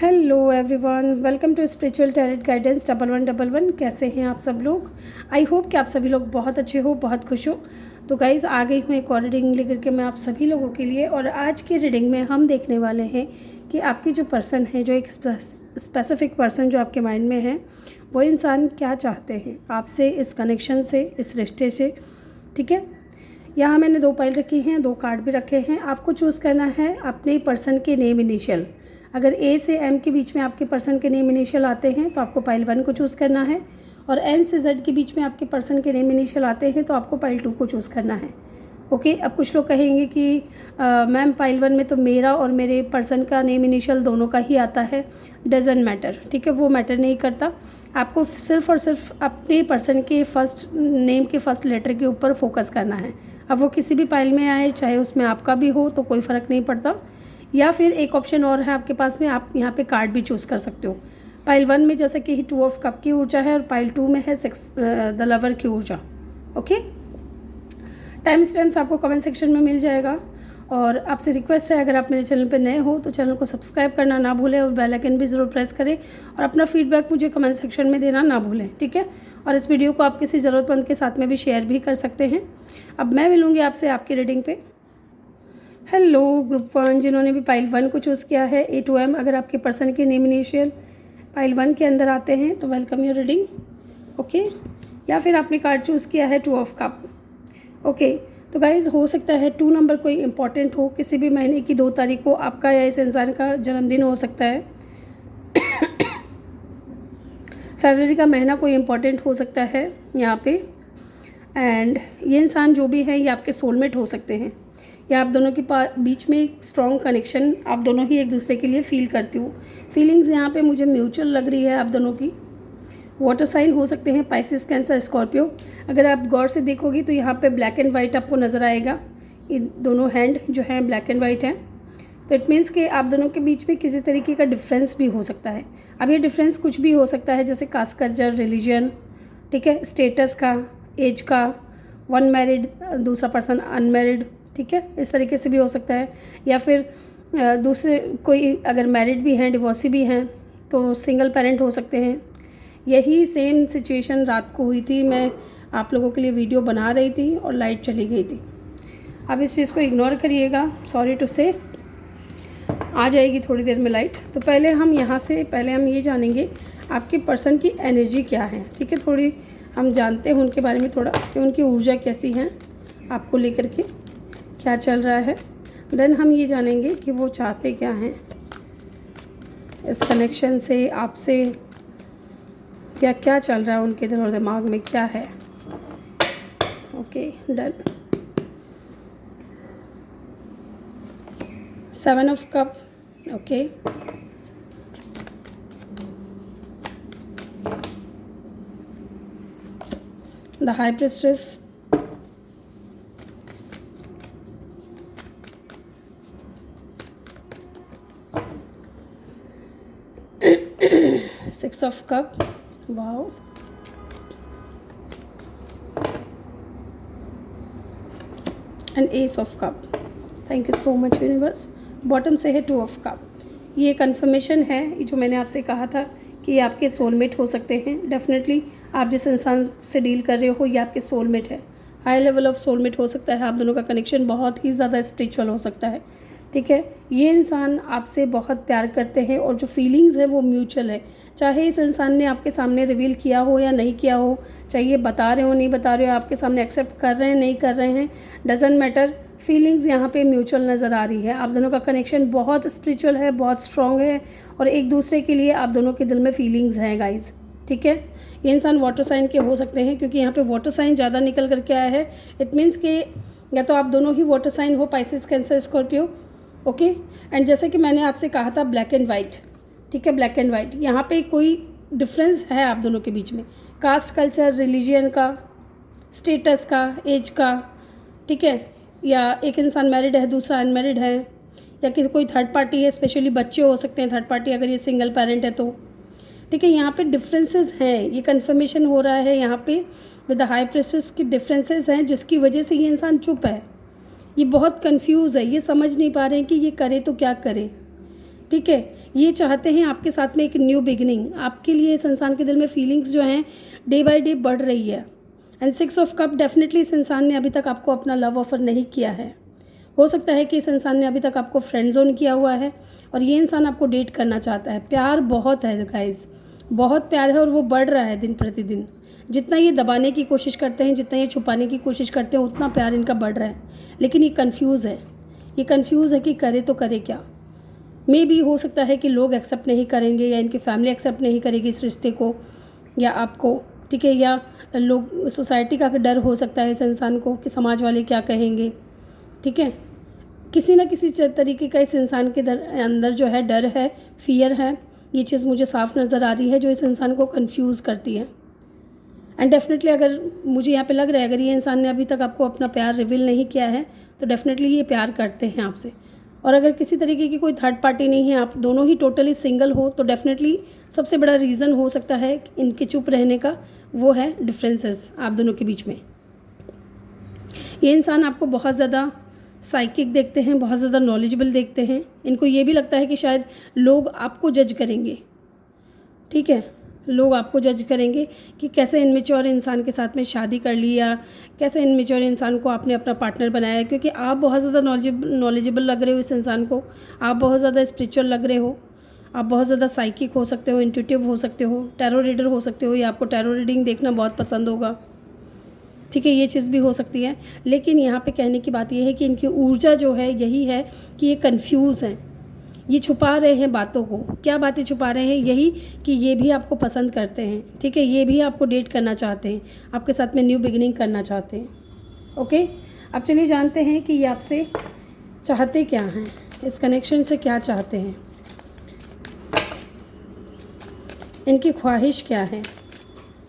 Hello everyone, welcome to spiritual tarot guidance 1111। कैसे हैं आप सब लोग? आई होप कि आप सभी लोग बहुत अच्छे हो, बहुत खुश हो। तो गाइज़, आ गई हूँ एक और रीडिंग लेकर के मैं आप सभी लोगों के लिए। और आज की रीडिंग में हम देखने वाले हैं कि आपकी जो पर्सन है, जो एक स्पेसिफिक पर्सन जो आपके माइंड में है, वो इंसान क्या चाहते हैं आपसे, इस कनेक्शन से, इस रिश्ते से। ठीक है, यहाँ मैंने 2 पाइल रखी हैं, 2 कार्ड भी रखे हैं। आपको चूज़ करना है अपने पर्सन के नेम इनिशियल। अगर ए से एम के बीच में आपके पर्सन के नेम इनिशियल आते हैं तो आपको पाइल 1 को चूज़ करना है, और एन से जेड के बीच में आपके पर्सन के नेम इनिशियल आते हैं तो आपको पाइल 2 को चूज़ करना है। ओके, अब कुछ लोग कहेंगे कि मैम पाइल 1 में तो मेरा और मेरे पर्सन का नेम इनिशियल दोनों का ही आता है। डजेंट मैटर, ठीक है, वो मैटर नहीं करता। आपको सिर्फ और सिर्फ अपने पर्सन के फर्स्ट नेम के फर्स्ट लेटर के ऊपर फोकस करना है। अब वो किसी भी पाइल में आए, चाहे उसमें आपका भी हो, तो कोई फ़र्क नहीं पड़ता। या फिर एक ऑप्शन और है आपके पास में, आप यहाँ पे कार्ड भी चूज़ कर सकते हो। पाइल 1 में जैसे कि 2 ऑफ कप की ऊर्जा है और पाइल 2 में है द लवर की ऊर्जा। ओके, टाइम स्टैम्प्स आपको कमेंट सेक्शन में मिल जाएगा। और आपसे रिक्वेस्ट है, अगर आप मेरे चैनल पे नए हो तो चैनल को सब्सक्राइब करना ना भूलें और बेल आइकन भी ज़रूर प्रेस करें, और अपना फीडबैक मुझे कमेंट सेक्शन में देना ना भूलें। ठीक है, और इस वीडियो को आप किसी ज़रूरतमंद के साथ में भी शेयर भी कर सकते हैं। अब मैं मिलूँगी आपसे आपकी रीडिंग पे। हेलो ग्रुप 1, जिन्होंने भी पाइल 1 को चूज़ किया है, A to M, अगर आपके पर्सन के नेम इनिशियल पाइल 1 के अंदर आते हैं तो वेलकम योर रीडिंग। ओके, या फिर आपने कार्ड चूज़ किया है 2 ऑफ कप। ओके, तो गाइज़, हो सकता है 2 नंबर कोई इंपॉर्टेंट हो, किसी भी महीने की 2 तारीख को आपका या इस इंसान का जन्मदिन हो सकता है। फरवरी का महीना कोई इंपॉर्टेंट हो सकता है यहाँ पे। एंड ये इंसान जो भी है, ये आपके सोलमेट हो सकते हैं, या आप दोनों के बीच में एक स्ट्रॉन्ग कनेक्शन आप दोनों ही एक दूसरे के लिए फील करते हो। फीलिंग्स यहाँ पे मुझे म्यूचुअल लग रही है आप दोनों की। वाटर साइन हो सकते हैं, पाइसिस, कैंसर, स्कॉर्पियो। अगर आप गौर से देखोगी तो यहाँ पे ब्लैक एंड वाइट आपको नज़र आएगा। ये दोनों हैंड जो हैं ब्लैक एंड वाइट हैं, तो इट मीन्स कि आप दोनों के बीच में किसी तरीके का डिफरेंस भी हो सकता है। अब ये डिफरेंस कुछ भी हो सकता है, जैसे कास्ट, कल्चर, रिलीजन, ठीक है, स्टेटस का, एज का, वन मैरिड, दूसरा पर्सन अनमैरिड, ठीक है, इस तरीके से भी हो सकता है। या फिर दूसरे कोई अगर मैरिड भी हैं, डिवोर्सी भी हैं, तो सिंगल पेरेंट हो सकते हैं। यही सेम सिचुएशन रात को हुई थी। मैं आप लोगों के लिए वीडियो बना रही थी और लाइट चली गई थी। अब इस चीज़ को इग्नोर करिएगा, सॉरी टू से। आ जाएगी थोड़ी देर में लाइट। तो पहले हम ये जानेंगे आपके पर्सन की एनर्जी क्या है। ठीक है, थोड़ी हम जानते हैं उनके बारे में थोड़ा, कि उनकी ऊर्जा कैसी है, आपको लेकर के क्या चल रहा है। देन हम ये जानेंगे कि वो चाहते क्या हैं इस कनेक्शन से, आपसे, या क्या चल रहा है उनके दिल और दिमाग में, क्या है। Okay, done. 7 of cup. Okay, the high priestess, Six of Cup. Wow. And Ace of Cup. Thank you so much universe. Bottom से है 2 ऑफ कप। ये कंफर्मेशन है, जो मैंने आपसे कहा था कि ये आपके सोलमेट हो सकते हैं। डेफिनेटली आप जिस इंसान से डील कर रहे हो, ये आपके सोलमेट है। हाई लेवल ऑफ सोलमेट हो सकता है। आप दोनों का कनेक्शन बहुत ही ज़्यादा स्पिरिचुअल हो सकता है। ठीक है, ये इंसान आपसे बहुत प्यार करते हैं और जो फीलिंग्स है वो म्यूचुअल है। चाहे इस इंसान ने आपके सामने रिवील किया हो या नहीं किया हो, चाहे ये बता रहे हो नहीं बता रहे हो, आपके सामने एक्सेप्ट कर रहे हैं नहीं कर रहे हैं, डजेंट मैटर। फीलिंग्स यहाँ पे म्यूचुअल नज़र आ रही है। आप दोनों का कनेक्शन बहुत स्पिरिचुअल है, बहुत स्ट्रॉन्ग है, और एक दूसरे के लिए आप दोनों के दिल में फीलिंग्स हैं गाइज। ठीक है, ये इंसान वाटर साइन के हो सकते हैं, क्योंकि यहाँ पे वाटर साइन ज़्यादा निकल करके आया है। इट मीन्स कि या तो आप दोनों ही वाटर साइन हो, Pisces, cancer, Scorpio. Okay, and जैसे कि मैंने आपसे कहा था ब्लैक एंड वाइट। ठीक है, ब्लैक एंड वाइट, यहाँ पे कोई डिफरेंस है आप दोनों के बीच में, कास्ट, कल्चर, रिलीजन का, स्टेटस का, एज का। ठीक है, या एक इंसान मैरिड है, दूसरा अनमैरिड है, या किसी कोई थर्ड पार्टी है, स्पेशली बच्चे हो सकते हैं थर्ड पार्टी, अगर ये सिंगल पेरेंट है तो। ठीक है, यहाँ पे डिफरेंसेस हैं, ये कंफर्मेशन हो रहा है यहाँ पे विद द हाई प्रिस्टेस की डिफरेंसेस हैं, जिसकी वजह से ये इंसान चुप है। ये बहुत कंफ्यूज है, ये समझ नहीं पा रहे हैं कि ये करे तो क्या करे। ठीक है, ये चाहते हैं आपके साथ में एक न्यू बिगिनिंग। आपके लिए इस इंसान के दिल में फीलिंग्स जो हैं डे बाय डे बढ़ रही है। एंड 6 ऑफ कप, डेफिनेटली इस इंसान ने अभी तक आपको अपना लव ऑफर नहीं किया है। हो सकता है कि इस इंसान ने अभी तक आपको फ्रेंड जोन किया हुआ है और ये इंसान आपको डेट करना चाहता है। प्यार बहुत है गाइस, बहुत प्यार है और वो बढ़ रहा है दिन प्रतिदिन। जितना ये दबाने की कोशिश करते हैं, जितना ये छुपाने की कोशिश करते हैं, उतना प्यार इनका बढ़ रहा है। लेकिन ये कंफ्यूज है, ये कंफ्यूज है कि करे तो करे क्या। मे भी हो सकता है कि लोग एक्सेप्ट नहीं करेंगे या इनकी फैमिली एक्सेप्ट नहीं करेगी इस रिश्ते को या आपको, ठीक है, या लोग, सोसाइटी का डर हो सकता है इस इंसान को कि समाज वाले क्या कहेंगे, ठीक है। किसी ना किसी तरीके का इस इंसान के अंदर जो है डर है, फियर है। ये चीज़ मुझे साफ नज़र आ रही है जो इस इंसान को कंफ्यूज करती है। एंड डेफिनेटली अगर मुझे यहाँ पे लग रहा है, अगर ये इंसान ने अभी तक आपको अपना प्यार रिवील नहीं किया है तो डेफिनेटली ये प्यार करते हैं आपसे। और अगर किसी तरीके की कोई थर्ड पार्टी नहीं है, आप दोनों ही टोटली सिंगल हो, तो डेफिनेटली सबसे बड़ा रीज़न हो सकता है इनके चुप रहने का, वो है डिफरेंसेस आप दोनों के बीच में। ये इंसान आपको बहुत ज़्यादा साइकिक देखते हैं, बहुत ज़्यादा नॉलेजेबल देखते हैं। इनको ये भी लगता है कि शायद लोग आपको जज करेंगे, ठीक है, लोग आपको जज करेंगे कि कैसे इनमेच्योर इंसान के साथ में शादी कर ली या कैसे इनमेच्योर इंसान को आपने अपना पार्टनर बनाया, क्योंकि आप बहुत ज़्यादा नॉलेजेबल लग रहे हो इस इंसान को, आप बहुत ज़्यादा स्पिरिचुअल लग रहे हो, आप बहुत ज़्यादा साइकिक हो सकते हो, इंट्यूटिव हो सकते हो, टैरो रीडर हो सकते हो, या आपको टैरो रीडिंग देखना बहुत पसंद होगा, ठीक है, ये चीज़ भी हो सकती है। लेकिन यहाँ पे कहने की बात ये है कि इनकी ऊर्जा जो है यही है कि ये कंफ्यूज हैं, ये छुपा रहे हैं बातों को। क्या बातें छुपा रहे हैं? यही कि ये भी आपको पसंद करते हैं, ठीक है, ये भी आपको डेट करना चाहते हैं, आपके साथ में न्यू बिगिनिंग करना चाहते हैं। ओके, अब चलिए जानते हैं कि ये आपसे चाहते क्या हैं, इस कनेक्शन से क्या चाहते हैं, इनकी ख्वाहिश क्या है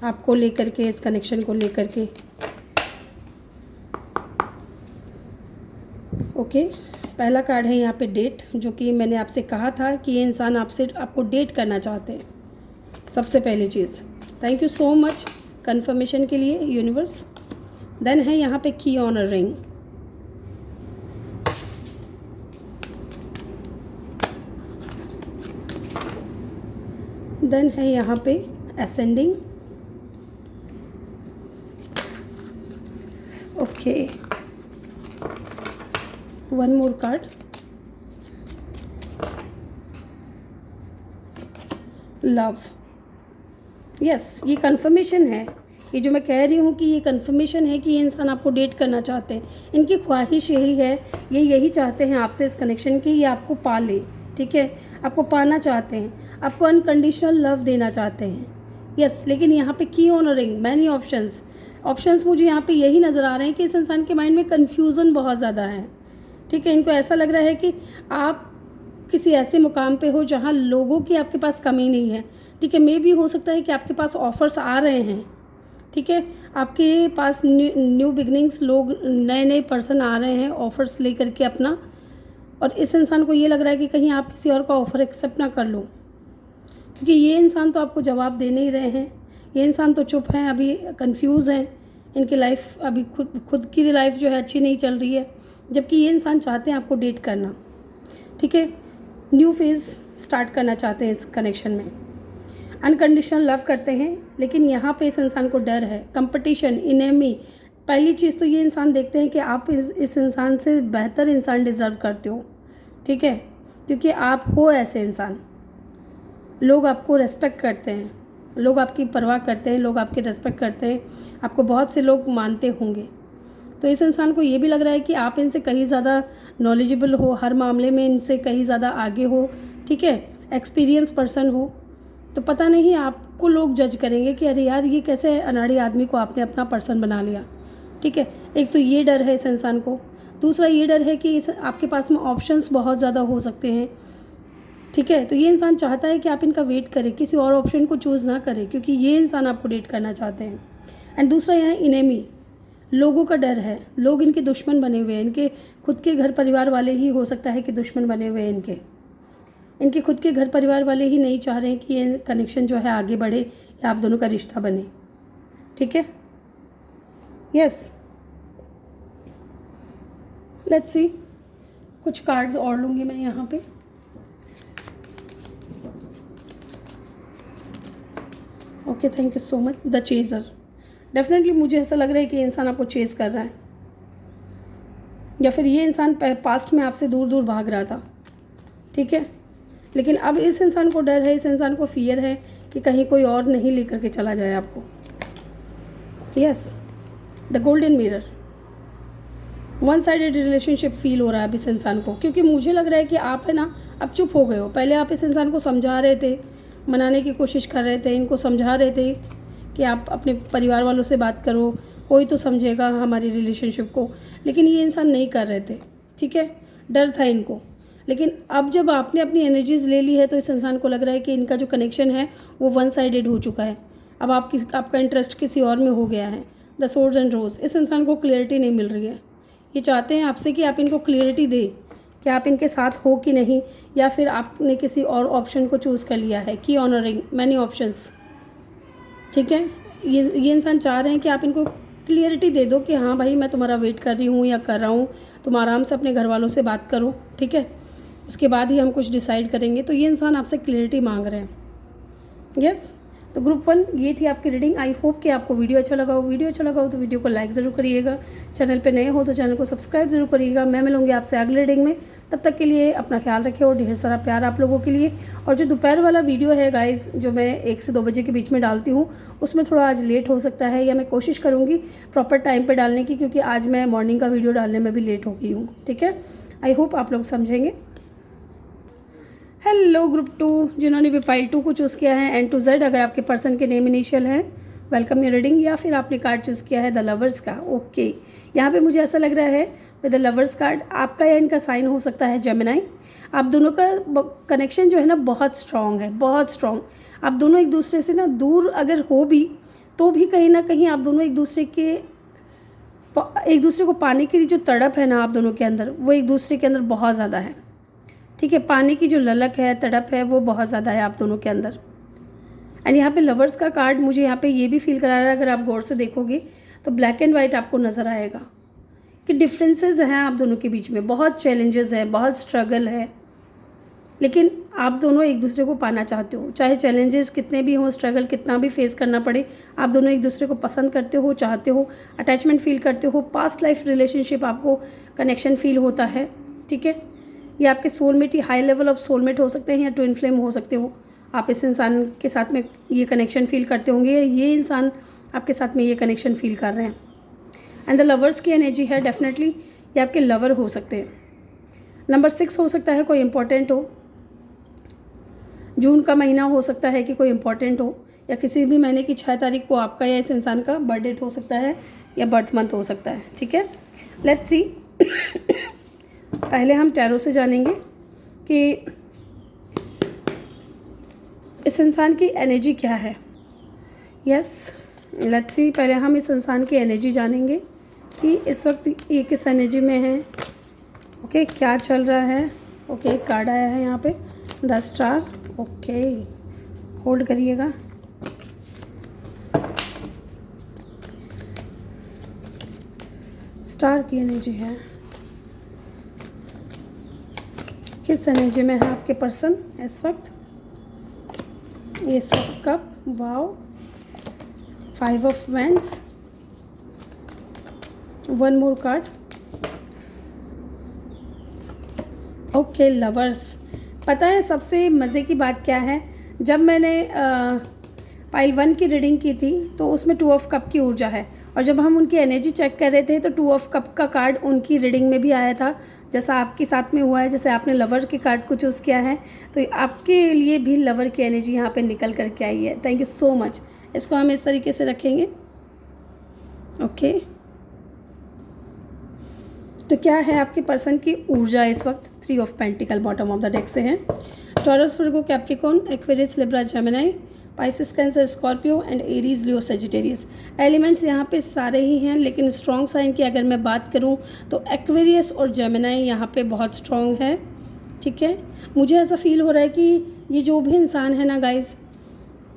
आपको लेकर के, इस कनेक्शन को लेकर के। ओके, पहला कार्ड है यहाँ पे डेट, जो कि मैंने आपसे कहा था कि ये इंसान आपको डेट करना चाहते हैं, सबसे पहली चीज़। Thank you so much confirmation के लिए यूनिवर्स। देन है यहाँ पे की ऑन अ रिंग। देन है यहाँ पे ascending. Okay, one more card. Love. Yes, ये कंफर्मेशन है, ये जो मैं कह रही हूँ कि ये कंफर्मेशन है कि ये इंसान आपको डेट करना चाहते हैं। इनकी ख्वाहिश यही है, ये यही चाहते हैं आपसे इस कनेक्शन की, ये आपको पा ले, ठीक है, आपको पाना चाहते हैं, आपको अनकंडीशनल लव देना चाहते हैं। यस, लेकिन यहाँ पे की on a ring, many options मुझे यहाँ पे यही नज़र आ रहे हैं कि इस इंसान के माइंड में कन्फ्यूज़न बहुत ज़्यादा है, ठीक है। इनको ऐसा लग रहा है कि आप किसी ऐसे मुकाम पे हो जहाँ लोगों की आपके पास कमी नहीं है, ठीक है। मे भी हो सकता है कि आपके पास ऑफ़र्स आ रहे हैं, ठीक है, आपके पास न्यू बिगनिंग्स, लोग नए नए पर्सन आ रहे हैं ऑफ़र्स लेकर के अपना, और इस इंसान को ये लग रहा है कि कहीं आप किसी और का ऑफ़र एक्सेप्ट ना कर लो, क्योंकि ये इंसान तो आपको जवाब दे नहीं रहे हैं। ये इंसान तो चुप हैं, अभी कंफ्यूज हैं, इनकी लाइफ अभी खुद की लाइफ जो है अच्छी नहीं चल रही है, जबकि ये इंसान चाहते हैं आपको डेट करना, ठीक है, न्यू फेज़ स्टार्ट करना चाहते हैं इस कनेक्शन में, अनकंडीशनल लव करते हैं। लेकिन यहाँ पे इस इंसान को डर है, कंपटीशन, इनेमी। पहली चीज़ तो ये इंसान देखते हैं कि आप इस इंसान से बेहतर इंसान डिज़र्व करते हो, ठीक है, क्योंकि आप हो ऐसे इंसान, लोग आपको रेस्पेक्ट करते हैं, लोग आपकी परवाह करते हैं, लोग आपकी रेस्पेक्ट करते हैं, आपको बहुत से लोग मानते होंगे। तो इस इंसान को ये भी लग रहा है कि आप इनसे कहीं ज़्यादा नॉलेजेबल हो, हर मामले में इनसे कहीं ज़्यादा आगे हो, ठीक है, एक्सपीरियंस पर्सन हो। तो पता नहीं आपको लोग जज करेंगे कि अरे यार, ये कैसे अनाड़ी आदमी को आपने अपना पर्सन बना लिया, ठीक है। एक तो ये डर है इस इंसान को, दूसरा ये डर है कि आपके पास में ऑप्शंस बहुत ज़्यादा हो सकते हैं, ठीक है। तो ये इंसान चाहता है कि आप इनका वेट करें, किसी और ऑप्शन को चूज़ ना करें, क्योंकि ये इंसान आपको डेट करना चाहते हैं। एंड दूसरा यहाँ इनेमी, लोगों का डर है, लोग इनके दुश्मन बने हुए हैं, इनके खुद के घर परिवार वाले ही हो सकता है कि दुश्मन बने हुए हैं, इनके खुद के घर परिवार वाले ही नहीं चाह रहे हैं कि ये कनेक्शन जो है आगे बढ़े या आप दोनों का रिश्ता बने, ठीक है। यस, लेट्स सी, कुछ कार्ड्स और लूँगी मैं यहाँ पे। Okay, thank you so much. The chaser, definitely मुझे ऐसा लग रहा है कि ये इंसान आपको चेज़ कर रहा है, या फिर ये इंसान पास्ट में आपसे दूर दूर भाग रहा था, ठीक है। लेकिन अब इस इंसान को डर है, इस इंसान को फियर है कि कहीं कोई और नहीं लेकर के चला जाए आपको। Yes, the golden mirror, one sided relationship feel हो रहा है अब इस इंसान को, क्योंकि मुझे लग रहा है कि आप है ना अब चुप हो गए हो। पहले आप इस इंसान को समझा रहे थे, मनाने की कोशिश कर रहे थे, इनको समझा रहे थे कि आप अपने परिवार वालों से बात करो, कोई तो समझेगा हमारी रिलेशनशिप को, लेकिन ये इंसान नहीं कर रहे थे, ठीक है। डर था इनको। लेकिन अब जब आपने अपनी एनर्जीज़ ले ली है तो इस इंसान को लग रहा है कि इनका जो कनेक्शन है वो वन साइडेड हो चुका है। अब आपका इंटरेस्ट किसी और में हो गया है। द सोर्ड्स एंड रोज, इस इंसान को क्लियरिटी नहीं मिल रही है। ये चाहते हैं आपसे कि आप इनको क्लियरिटी दें कि आप इनके साथ हो कि नहीं, या फिर आपने किसी और ऑप्शन को चूज़ कर लिया है। की ऑनरिंग मैनी ऑप्शंस, ठीक है। ये इंसान चाह रहे हैं कि आप इनको क्लियरिटी दे दो कि हाँ भाई मैं तुम्हारा वेट कर रही हूँ या कर रहा हूँ, तुम आराम से अपने घर वालों से बात करो, ठीक है, उसके बाद ही हम कुछ डिसाइड करेंगे। तो ये इंसान आपसे क्लियरिटी मांग रहे हैं। यस, तो ग्रुप 1 ये थी आपकी रीडिंग। आई होप कि आपको वीडियो अच्छा लगा हो। वीडियो अच्छा लगा हो तो वीडियो को लाइक ज़रूर करिएगा। चैनल पे नए हो तो चैनल को सब्सक्राइब जरूर करिएगा। मैं मिलूंगी आपसे अगली रीडिंग में। तब तक के लिए अपना ख्याल रखें और ढेर सारा प्यार आप लोगों के लिए। और जो दोपहर वाला वीडियो है गाइज़, जो मैं 1 से 2 बजे के बीच में डालती हूँ, उसमें थोड़ा आज लेट हो सकता है, या मैं कोशिश करूँगी प्रॉपर टाइम पर डालने की, क्योंकि आज मैं मॉर्निंग का वीडियो डालने में भी लेट हो गई हूँ, ठीक है। आई होप आप लोग समझेंगे। हेलो ग्रुप 2, जिन्होंने भी फाइल 2 को चूज़ किया है, N to Z, अगर आपके पर्सन के नेम इनिशियल हैं, वेलकम योर रीडिंग। या फिर आपने कार्ड चूज़ किया है द लवर्स का, ओके। यहाँ पे मुझे ऐसा लग रहा है विद द लवर्स कार्ड, आपका या इनका साइन हो सकता है जेमिनाई। आप दोनों का कनेक्शन जो है ना बहुत स्ट्रॉन्ग है, बहुत स्ट्रॉन्ग। आप दोनों एक दूसरे से ना दूर अगर हो भी तो भी कहीं ना कहीं आप दोनों एक दूसरे को पाने की जो तड़प है ना आप दोनों के अंदर, वो एक दूसरे के अंदर बहुत ज़्यादा है, ठीक है। पाने की जो ललक है, तड़प है, वो बहुत ज़्यादा है आप दोनों के अंदर। एंड यहाँ पे लवर्स का कार्ड मुझे यहाँ पे ये भी फील करा रहा है, अगर आप गौर से देखोगे तो ब्लैक एंड वाइट आपको नज़र आएगा कि डिफरेंसेस हैं आप दोनों के बीच में, बहुत चैलेंजेस हैं, बहुत स्ट्रगल है, लेकिन आप दोनों एक दूसरे को पाना चाहते हो। चाहे चैलेंजेस कितने भी हों, स्ट्रगल कितना भी फेस करना पड़े, आप दोनों एक दूसरे को पसंद करते हो, चाहते हो, अटैचमेंट फील करते हो, पास्ट लाइफ रिलेशनशिप आपको कनेक्शन फील होता है, ठीक है। ये आपके soulmate he high level of soulmate हो सकते हैं, या ट्विन फ्लेम हो सकते हो। आप इस इंसान के साथ में ये कनेक्शन फील करते होंगे, ये इंसान आपके साथ में ये कनेक्शन फील कर रहे हैं। एंड द लवर्स की एनर्जी है, डेफिनेटली ये आपके लवर हो सकते हैं। नंबर 6 हो सकता है कोई इंपॉर्टेंट हो, जून का महीना हो सकता है कि कोई इंपॉर्टेंट हो, या किसी भी महीने की 6 तारीख को आपका या इस इंसान का बर्थ डेट हो सकता है, या बर्थ मंथ हो सकता है, ठीक है। Let's see. पहले हम टैरो से जानेंगे कि इस इंसान की एनर्जी क्या है। Yes, let's see. पहले हम इस इंसान की एनर्जी जानेंगे कि इस वक्त ये किस एनर्जी में है, ओके, क्या चल रहा है। ओके, एक कार्ड आया है यहाँ पे, द स्टार, ओके, होल्ड करिएगा। स्टार की एनर्जी है, किस एनर्जी में है आपके पर्सन इस वक्त। S of cup, wow, 5 of wands, 1 more card, okay, lovers. पता है सबसे मज़े की बात क्या है, जब मैंने पाइल 1 की रीडिंग की थी तो उसमें 2 ऑफ कप की ऊर्जा है, और जब हम उनकी एनर्जी चेक कर रहे थे तो 2 ऑफ कप का कार्ड उनकी रीडिंग में भी आया था, जैसा आपके साथ में हुआ है। जैसे आपने लवर के कार्ड को चूज़ किया है तो आपके लिए भी लवर की एनर्जी यहाँ पे निकल करके आई है। Thank you so much. इसको हम इस तरीके से रखेंगे, ओके। तो क्या है आपके पर्सन की ऊर्जा इस वक्त। 3 of pentacle bottom of the deck से है। Taurus, Virgo, Capricorn, Aquarius, Libra, Gemini, Pisces, cancer, Scorpio and Aries, Leo, Sagittarius. Elements यहाँ पे सारे ही हैं, लेकिन स्ट्रॉन्ग साइन की अगर मैं बात करूँ तो एक्वेरियस और जेमिनी यहाँ पे बहुत स्ट्रॉन्ग है, ठीक है। मुझे ऐसा फील हो रहा है कि ये जो भी इंसान है ना गाइज,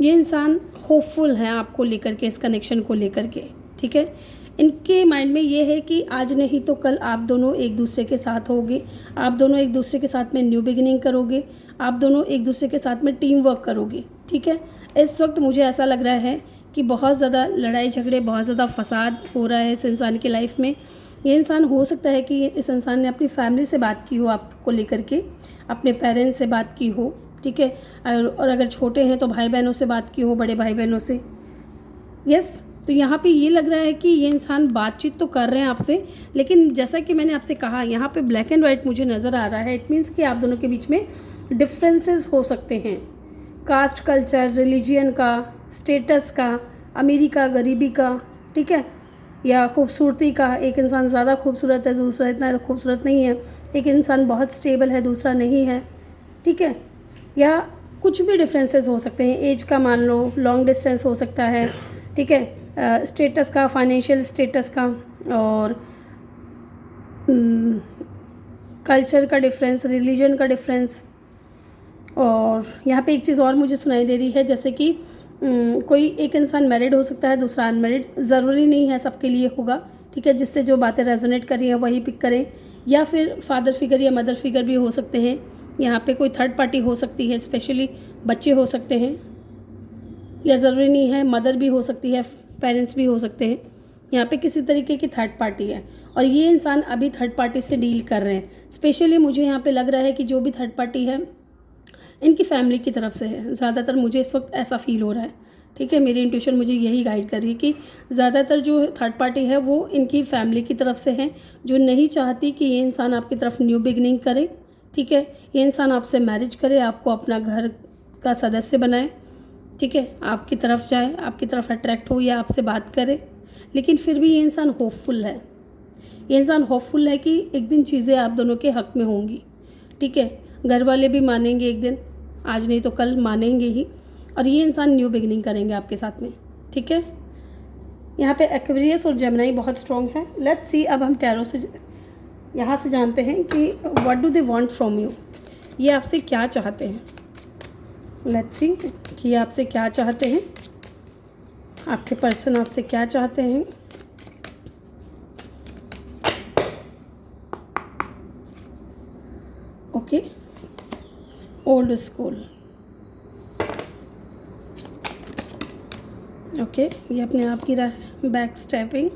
ये इंसान होपफुल है आपको लेकर के, इस कनेक्शन को लेकर के, ठीक है। इनके माइंड में ये है कि आज नहीं तो कल आप दोनों एक दूसरे के साथ होगे, आप दोनों एक दूसरे के साथ में न्यू बिगिनिंग करोगे, आप दोनों एक दूसरे के साथ में टीम वर्क करोगे, ठीक है। इस वक्त मुझे ऐसा लग रहा है कि बहुत ज़्यादा लड़ाई झगड़े, बहुत ज़्यादा फसाद हो रहा है इस इंसान की लाइफ में। ये इंसान हो सकता है कि इस इंसान ने अपनी फैमिली से बात की हो आपको लेकर के, अपने पेरेंट्स से बात की हो, ठीक है। और अगर छोटे हैं तो भाई बहनों से बात की हो, बड़े भाई बहनों से। यस, तो यहाँ पे ये लग रहा है कि ये इंसान बातचीत तो कर रहे हैं आपसे, लेकिन जैसा कि मैंने आपसे कहा, यहाँ पे ब्लैक एंड वाइट मुझे नज़र आ रहा है। इट मीन्स कि आप दोनों के बीच में डिफरेंसेस हो सकते हैं, कास्ट, कल्चर, रिलीजियन का, स्टेटस का, अमीरी का, गरीबी का, ठीक है, या खूबसूरती का। एक इंसान ज़्यादा खूबसूरत है, दूसरा इतना खूबसूरत नहीं है। एक इंसान बहुत स्टेबल है, दूसरा नहीं है, ठीक है। या कुछ भी डिफरेंसेस हो सकते हैं। एज का मान लो, लॉन्ग डिस्टेंस हो सकता है, ठीक है। स्टेटस का, फाइनेंशियल स्टेटस का, और कल्चर का डिफरेंस, रिलीजन का डिफरेंस। और यहाँ पे एक चीज़ और मुझे सुनाई दे रही है, जैसे कि कोई एक इंसान मैरिड हो सकता है, दूसरा अनमैरिड। ज़रूरी नहीं है सबके लिए होगा, ठीक है। जिससे जो बातें रेजोनेट कर रही हैं वही पिक करें। या फिर फादर फिगर या मदर फिगर भी हो सकते हैं। यहाँ पे कोई थर्ड पार्टी हो सकती है, स्पेशली बच्चे हो सकते हैं, या ज़रूरी नहीं है, मदर भी हो सकती है, पेरेंट्स भी हो सकते हैं। यहाँ पे किसी तरीके की थर्ड पार्टी है और ये इंसान अभी थर्ड पार्टी से डील कर रहे हैं। स्पेशली मुझे यहाँ पे लग रहा है कि जो भी थर्ड पार्टी है इनकी फैमिली की तरफ से है। ज़्यादातर मुझे इस वक्त ऐसा फील हो रहा है, ठीक है। मेरी इंट्यूशन मुझे यही गाइड कर रही है कि ज़्यादातर जो थर्ड पार्टी है वो इनकी फैमिली की तरफ से है, जो नहीं चाहती कि ये इंसान आपकी तरफ न्यू बिगनिंग करे, ठीक है। ये इंसान आपसे मैरिज करे, आपको अपना घर का सदस्य बनाए, ठीक है, आपकी तरफ जाए, आपकी तरफ अट्रैक्ट हो या आपसे बात करे। लेकिन फिर भी ये इंसान होपफुल है। ये इंसान होपफुल है कि एक दिन चीज़ें आप दोनों के हक़ में होंगी, ठीक है। घर वाले भी मानेंगे एक दिन, आज नहीं तो कल मानेंगे ही, और ये इंसान न्यू बिगनिंग करेंगे आपके साथ में, ठीक है। यहाँ पे एक्वेरियस और जेमिनी बहुत स्ट्रॉन्ग है। लेट्स सी, अब हम टैरो से यहाँ से जानते हैं कि what do they want from you. ये आपसे क्या चाहते हैं। लेट्स सी कि ये आपसे क्या चाहते हैं, आपके पर्सन आपसे क्या चाहते हैं। Okay, old school. ओके, ये अपने आप की रहा है, बैक स्टेपिंग।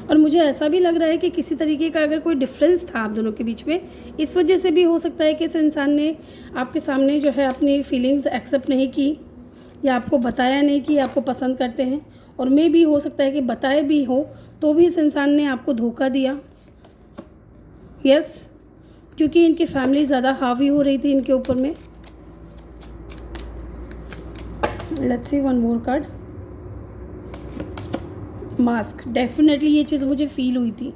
और मुझे ऐसा भी लग रहा है कि किसी तरीके का अगर कोई डिफरेंस था आप दोनों के बीच में, इस वजह से भी हो सकता है कि इस इंसान ने आपके सामने जो है अपनी फीलिंग्स एक्सेप्ट नहीं की, या आपको बताया नहीं कि आपको पसंद करते हैं। और मे भी हो सकता है कि बताए भी हो तो भी इस इंसान ने आपको धोखा दिया। यस, क्योंकि इनकी फैमिली ज़्यादा हावी हो रही थी इनके ऊपर में। Let's see one more card, mask. Definitely ये चीज़ मुझे फील हुई थी,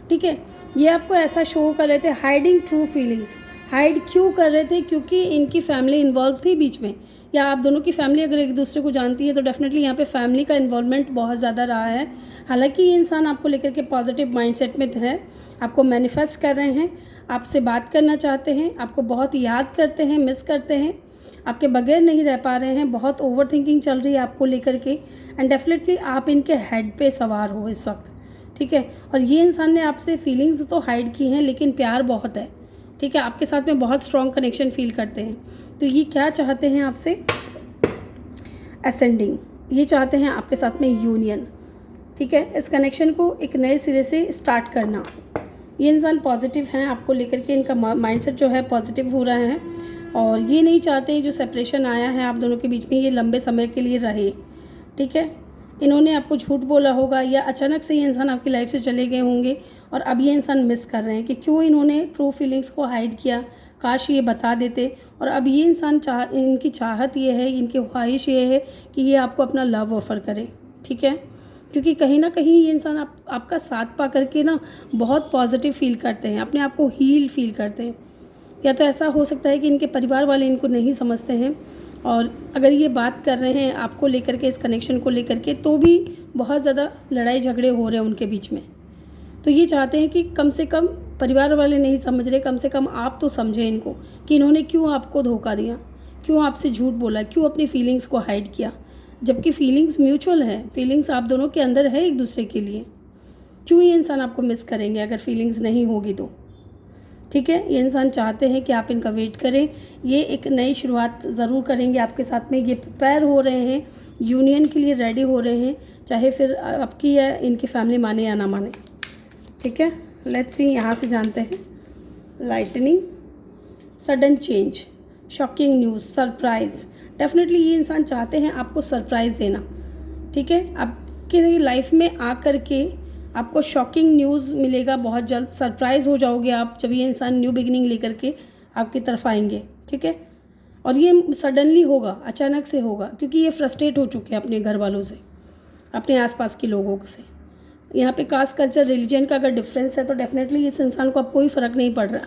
ठीक है। ये आपको ऐसा शो कर रहे थे, हाइडिंग ट्रू फीलिंग्स। हाइड क्यों कर रहे थे? क्योंकि इनकी फैमिली इन्वॉल्व थी बीच में, या आप दोनों की फैमिली अगर एक दूसरे को जानती है तो डेफिनेटली यहाँ पे फैमिली का इन्वॉल्वमेंट बहुत ज़्यादा रहा है। हालांकि ये इंसान आपको लेकर के पॉजिटिव माइंडसेट में है, आपको मैनिफेस्ट कर रहे हैं, आपसे बात करना चाहते हैं, आपको बहुत याद करते हैं, मिस करते हैं, आपके बगैर नहीं रह पा रहे हैं। बहुत ओवर थिंकिंग चल रही है आपको लेकर के, एंड डेफिनेटली आप इनके हेड पे सवार हो इस वक्त, ठीक है। और ये इंसान ने आपसे फीलिंग्स तो हाइड की हैं, लेकिन प्यार बहुत है, ठीक है। आपके साथ में बहुत स्ट्रॉन्ग कनेक्शन फील करते हैं। तो ये क्या चाहते हैं आपसे? असेंडिंग। ये चाहते हैं आपके साथ में यूनियन, ठीक है। इस कनेक्शन को एक नए सिरे से स्टार्ट करना। ये इंसान पॉजिटिव हैं आपको लेकर के, इनका माइंडसेट जो है पॉजिटिव हो रहा है, और ये नहीं चाहते जो सेपरेशन आया है आप दोनों के बीच में ये लंबे समय के लिए रहे, ठीक है। इन्होंने आपको झूठ बोला होगा, या अचानक से ये इंसान आपकी लाइफ से चले गए होंगे और अब ये इंसान मिस कर रहे हैं कि क्यों इन्होंने ट्रू फीलिंग्स को हाइड किया, काश ये बता देते। और अब ये इंसान इनकी चाहत ये है, इनकी ख्वाहिश ये है कि ये आपको अपना लव ऑफ़र करे, ठीक है। क्योंकि कहीं ना कहीं ये इंसान आपका साथ पा करके ना बहुत पॉजिटिव फील करते हैं, अपने आप को हील फील करते हैं। या तो ऐसा हो सकता है कि इनके परिवार वाले इनको नहीं समझते हैं, और अगर ये बात कर रहे हैं आपको लेकर के, इस कनेक्शन को लेकर के, तो भी बहुत ज़्यादा लड़ाई झगड़े हो रहे हैं उनके बीच में। तो ये चाहते हैं कि कम से कम परिवार वाले नहीं समझ रहे, कम से कम आप तो समझें इनको कि इन्होंने क्यों आपको धोखा दिया, क्यों आपसे झूठ बोला, क्यों अपनी फीलिंग्स को हाइड किया, जबकि फीलिंग्स म्यूचुअल है, फीलिंग्स आप दोनों के अंदर है एक दूसरे के लिए। क्यों ये इंसान आपको मिस करेंगे अगर फीलिंग्स नहीं होगी तो, ठीक है। ये इंसान चाहते हैं कि आप इनका वेट करें, ये एक नई शुरुआत ज़रूर करेंगे आपके साथ में। ये प्रिपेयर हो रहे हैं, यूनियन के लिए रेडी हो रहे हैं, चाहे फिर आपकी या इनकी फैमिली माने या ना माने। ठीक है, लेट्स सी, यहाँ से जानते हैं। Lightning, sudden change, shocking news, surprise. Definitely ये इंसान चाहते हैं आपको सरप्राइज़ देना। ठीक है, आपके लाइफ में आकर के आपको शॉकिंग न्यूज़ मिलेगा बहुत जल्द, सरप्राइज़ हो जाओगे आप जब ये इंसान न्यू बिगिनिंग लेकर के आपकी तरफ आएंगे। ठीक है, और ये सडनली होगा, अचानक से होगा, क्योंकि ये फ्रस्ट्रेट हो चुके हैं अपने घर वालों से, अपने आसपास के लोगों से। यहाँ पे कास्ट, कल्चर, रिलीजन का अगर डिफरेंस है तो डेफिनेटली इस इंसान को अब कोई फ़र्क नहीं पड़ रहा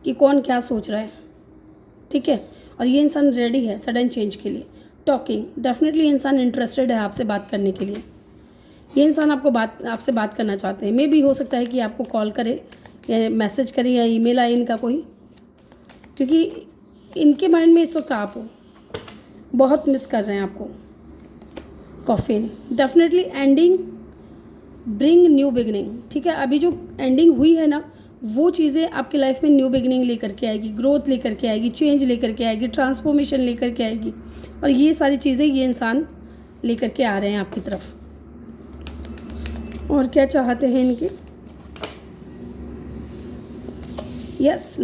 कि कौन क्या सोच रहा है। ठीक है, और ये इंसान रेडी है सडन चेंज के लिए। टॉकिंग, डेफिनेटली इंसान इंटरेस्टेड है आपसे बात करने के लिए। ये इंसान आपसे बात करना चाहते हैं। मे भी हो सकता है कि आपको कॉल करे या मैसेज करे या ईमेल आए इनका कोई, क्योंकि इनके माइंड में इस वक्त आप हो, बहुत मिस कर रहे हैं आपको। Coffin, definitely ending bring new beginning. ठीक है, अभी जो एंडिंग हुई है ना, वो चीज़ें आपकी लाइफ में न्यू बिगनिंग लेकर के आएगी, ग्रोथ लेकर के आएगी, चेंज लेकर के आएगी, ट्रांसफॉर्मेशन लेकर के आएगी। और ये सारी चीज़ें ये इंसान लेकर के आ रहे हैं आपकी तरफ। और क्या चाहते हैं इनके? यस,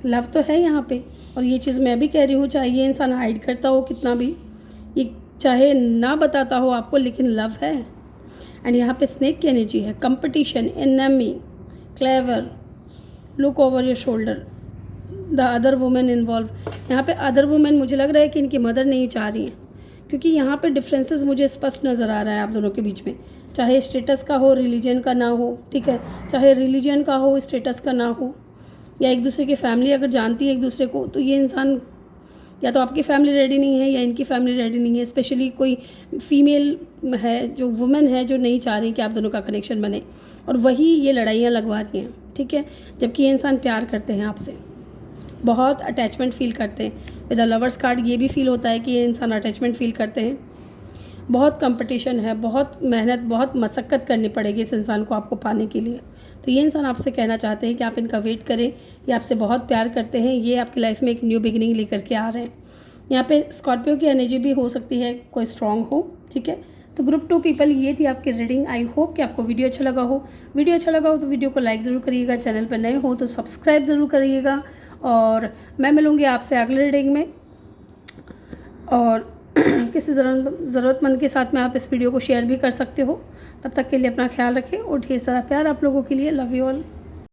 लव तो है यहाँ पे। और ये चीज़ मैं भी कह रही हूँ, चाहे ये इंसान हाइड करता हो कितना भी, ये चाहे ना बताता हो आपको, लेकिन लव है। एंड यहाँ पे स्नेक की एनर्जी है। Competition, enemy, clever, look over your shoulder, the other women involve. यहाँ पे अदर वुमेन मुझे लग रहा है कि इनकी मदर नहीं चाह रही हैं, क्योंकि यहाँ पे डिफरेंसेस मुझे स्पष्ट नज़र आ रहा है आप दोनों के बीच में, चाहे स्टेटस का हो, रिलीजन का ना हो। ठीक है, चाहे रिलीजन का हो, स्टेटस का ना हो, या एक दूसरे की फैमिली अगर जानती है एक दूसरे को, तो ये इंसान या तो आपकी फैमिली रेडी नहीं है या इनकी फैमिली रेडी नहीं है। स्पेशली कोई फीमेल है, जो वुमेन है, जो नहीं चाह रही कि आप दोनों का कनेक्शन बने, और वही ये लड़ाइयाँ लगवा रही हैं। ठीक है, जबकि ये इंसान प्यार करते हैं आपसे, बहुत अटैचमेंट फील करते हैं। विद द लवर्स कार्ड ये भी फील होता है कि ये इंसान अटैचमेंट फील करते हैं। बहुत कंपटीशन है, बहुत मेहनत, बहुत मशक्क़त करनी पड़ेगी इस इंसान को आपको पाने के लिए। तो ये इंसान आपसे कहना चाहते हैं कि आप इनका वेट करें, ये आपसे बहुत प्यार करते हैं, ये आपकी लाइफ में एक न्यू बिगिनिंग लेकर के आ रहे हैं। यहाँ पे स्कॉर्पियो की एनर्जी भी हो सकती है, कोई स्ट्रांग हो। ठीक है, तो ग्रुप 2 पीपल, ये थी आपकी रीडिंग। आई होप कि आपको वीडियो अच्छा लगा हो। वीडियो अच्छा लगा हो तो वीडियो को लाइक ज़रूर करिएगा, चैनल पर नए हो तो सब्सक्राइब ज़रूर करिएगा। और मैं मिलूँगी आपसे अगले रीडिंग में, और किसी ज़रूरतमंद के साथ में आप इस वीडियो को शेयर भी कर सकते हो। तब तक के लिए अपना ख्याल रखें और ढेर सारा प्यार आप लोगों के लिए। Love you all.